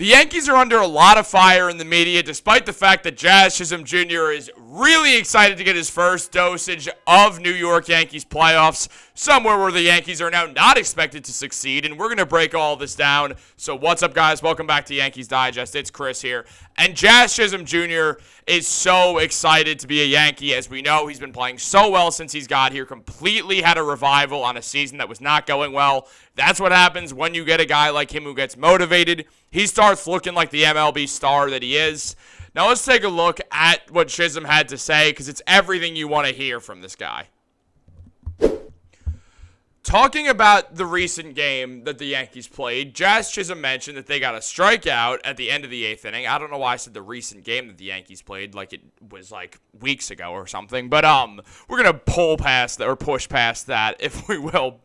The Yankees are under a lot of fire in the media, despite the fact that Chisholm Jr. is really excited to get his first dosage of New York Yankees playoffs, somewhere where the Yankees are now not expected to succeed, and we're going to break all this down. So what's up, guys? Welcome back to Yankees Digest. It's Chris here, and Chisholm Jr. is so excited to be a Yankee. As we know, he's been playing so well since he's got here, completely had a revival on a season that was not going well. That's what happens when you get a guy like him who gets motivated. He starts looking like the MLB star that he is. Now let's take a look at what Chisholm had to say, because it's everything you want to hear from this guy. Talking about the recent game that the Yankees played, Chisholm mentioned that they got a strikeout at the end of the 8th inning. I don't know why I said the recent game that the Yankees played, like it was like weeks ago or something. But we're gonna pull past that, or push past that, if we will.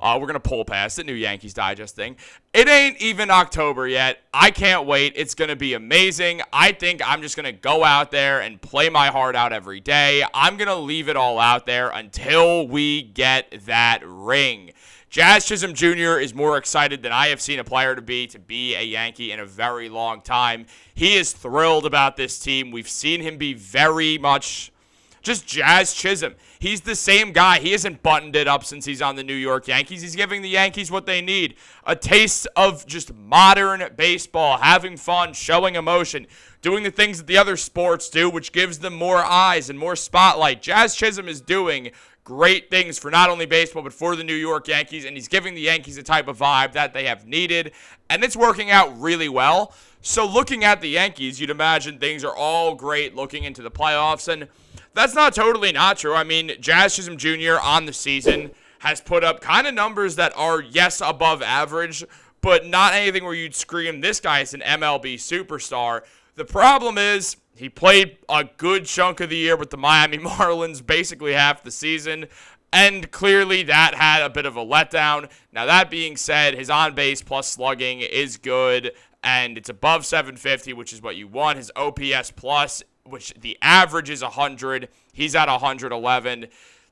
We're gonna pull past the new Yankees Digest thing. It ain't even October yet. I can't wait. It's gonna be amazing. I think I'm just gonna go out there and play my heart out every day. I'm gonna leave it all out there until we get that ring. Chisholm Jr. is more excited than I have seen a player to be a Yankee in a very long time. He is thrilled about this team. We've seen him be very much just Chisholm. He's the same guy. He hasn't buttoned it up since he's on the New York Yankees. He's giving the Yankees what they need. A taste of just modern baseball, having fun, showing emotion, doing the things that the other sports do, which gives them more eyes and more spotlight. Chisholm is doing great things for not only baseball, but for the New York Yankees, and he's giving the Yankees a type of vibe that they have needed, and it's working out really well. So looking at the Yankees, you'd imagine things are all great looking into the playoffs, and that's not totally not true. I mean, Chisholm Jr. on the season has put up kind of numbers that are, yes, above average, but not anything where you'd scream, this guy is an MLB superstar. The problem is he played a good chunk of the year with the Miami Marlins, basically half the season, and clearly that had a bit of a letdown. Now, that being said, his on-base plus slugging is good, and it's above 750, which is what you want. His OPS plus, which the average is 100. He's at 111.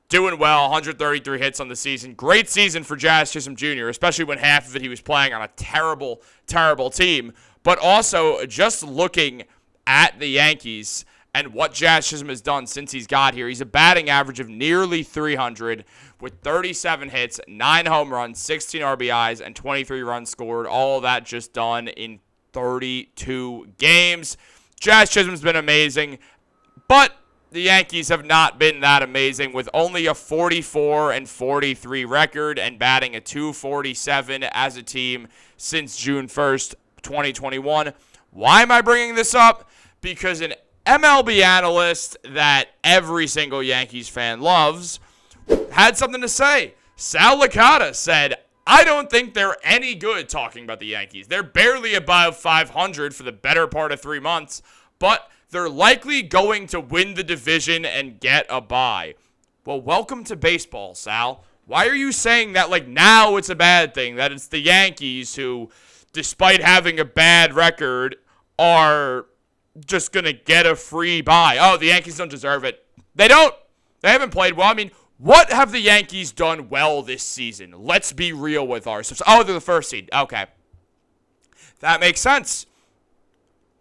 Doing well, 133 hits on the season. Great season for Chisholm Jr., especially when half of it he was playing on a terrible, terrible team. But also, just looking at the Yankees and what Chisholm has done since he's got here, he's a batting average of nearly 300 with 37 hits, 9 home runs, 16 RBIs, and 23 runs scored. All of that just done in 32 games. Chisholm's been amazing, but the Yankees have not been that amazing, with only a 44-43 record and batting a 247 as a team since June 1st, 2021. Why am I bringing this up? Because an MLB analyst that every single Yankees fan loves had something to say. Sal Lata said, I don't think they're any good, talking about the Yankees. They're barely above 500 for the better part of 3 months, but they're likely going to win the division and get a bye. Well, welcome to baseball, Sal. Why are you saying that like now it's a bad thing, that it's the Yankees who, despite having a bad record, are just going to get a free bye? Oh, the Yankees don't deserve it. They don't. They haven't played well. I mean, what have the Yankees done well this season? Let's be real with ourselves. Oh, they're the first seed. Okay. That makes sense.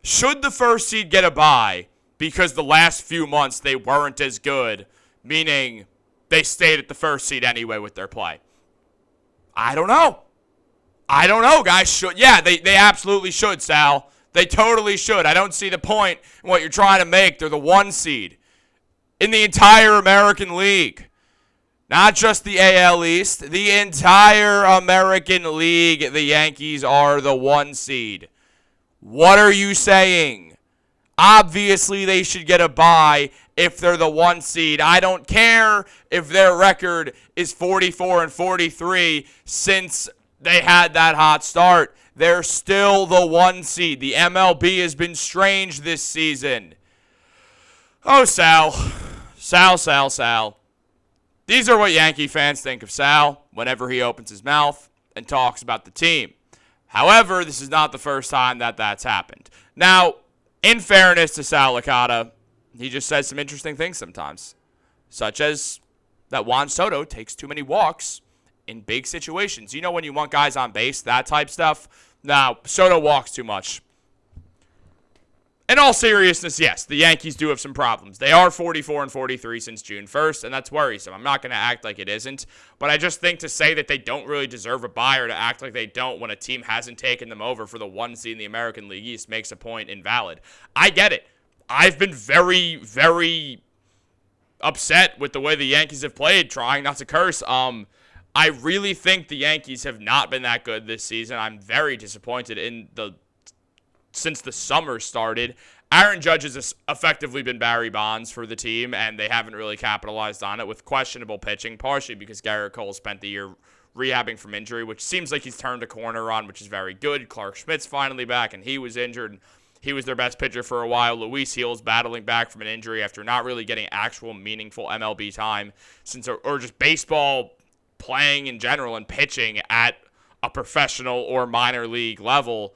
Should the first seed get a bye because the last few months they weren't as good, meaning they stayed at the first seed anyway with their play? I don't know. I don't know, guys. Yeah, they absolutely should, Sal. They totally should. I don't see the point in what you're trying to make. They're the 1 seed in the entire American League. Not just the AL East. The entire American League, the Yankees are the 1 seed. What are you saying? Obviously, they should get a bye if they're the 1 seed. I don't care if their record is 44-43 since they had that hot start. They're still the 1 seed. The MLB has been strange this season. Oh, Sal. Sal. These are what Yankee fans think of Sal whenever he opens his mouth and talks about the team. However, this is not the first time that that's happened. Now, in fairness to Sal Lata, he just says some interesting things sometimes, such as that Juan Soto takes too many walks in big situations. You know, when you want guys on base, that type stuff. Now, Soto walks too much. in all seriousness, yes, the Yankees do have some problems. They are 44-43 since June 1st, and that's worrisome. I'm not going to act like it isn't, but I just think to say that they don't really deserve a bye or to act like they don't when a team hasn't taken them over for the 1 seed in the American League East makes a point invalid. I get it. I've been very, very upset with the way the Yankees have played, trying not to curse. I really think the Yankees have not been that good this season. I'm very disappointed since the summer started. Aaron Judge has effectively been Barry Bonds for the team, and they haven't really capitalized on it with questionable pitching, partially because Garrett Cole spent the year rehabbing from injury, which seems like he's turned a corner on, which is very good. Clark Schmidt's finally back, and he was injured. He was their best pitcher for a while. Luis Gil's battling back from an injury after not really getting actual meaningful MLB time or just baseball playing in general and pitching at a professional or minor league level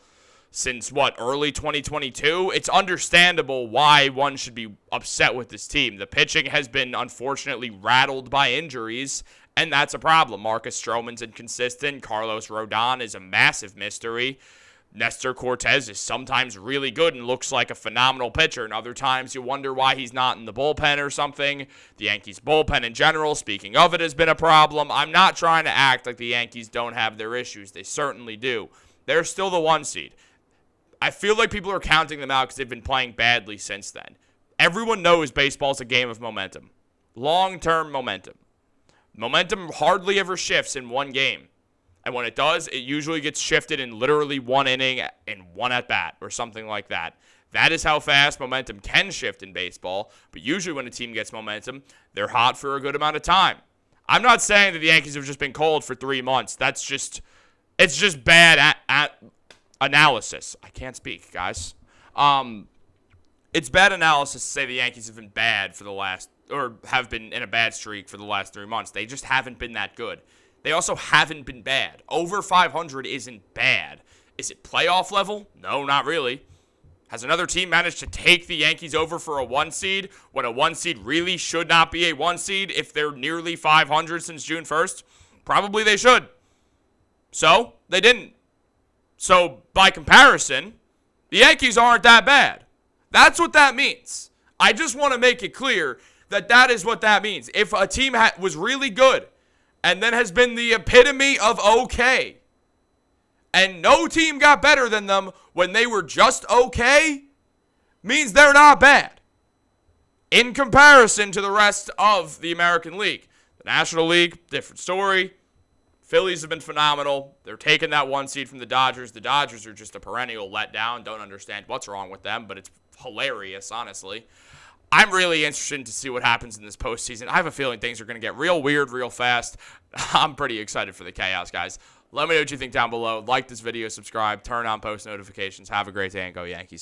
since, early 2022? It's understandable why one should be upset with this team. The pitching has been, unfortunately, rattled by injuries, and that's a problem. Marcus Stroman's inconsistent. Carlos Rodon is a massive mystery. Nestor Cortez is sometimes really good and looks like a phenomenal pitcher, and other times you wonder why he's not in the bullpen or something. The Yankees' bullpen in general, speaking of it, has been a problem. I'm not trying to act like the Yankees don't have their issues. They certainly do. They're still the 1 seed. I feel like people are counting them out because they've been playing badly since then. Everyone knows baseball's a game of momentum. Long-term momentum. Momentum hardly ever shifts in one game. And when it does, it usually gets shifted in literally 1 inning and 1 at-bat or something like that. That is how fast momentum can shift in baseball. But usually when a team gets momentum, they're hot for a good amount of time. I'm not saying that the Yankees have just been cold for 3 months. It's just bad analysis. I can't speak, guys. It's bad analysis to say the Yankees have been bad have been in a bad streak for the last 3 months. They just haven't been that good. They also haven't been bad. Over 500 isn't bad. Is it playoff level? No, not really. Has another team managed to take the Yankees over for a 1 seed when a 1 seed really should not be a 1 seed if they're nearly 500 since June 1st? Probably they should. So, they didn't. So, by comparison, the Yankees aren't that bad. That's what that means. I just want to make it clear that that is what that means. If a team was really good and then has been the epitome of okay, and no team got better than them when they were just okay, means they're not bad in comparison to the rest of the American League. The National League, different story. Phillies have been phenomenal. They're taking that 1 seed from the Dodgers. The Dodgers are just a perennial letdown. Don't understand what's wrong with them, but it's hilarious, honestly. I'm really interested to see what happens in this postseason. I have a feeling things are going to get real weird real fast. I'm pretty excited for the chaos, guys. Let me know what you think down below. Like this video, subscribe, turn on post notifications. Have a great day, and go Yankees.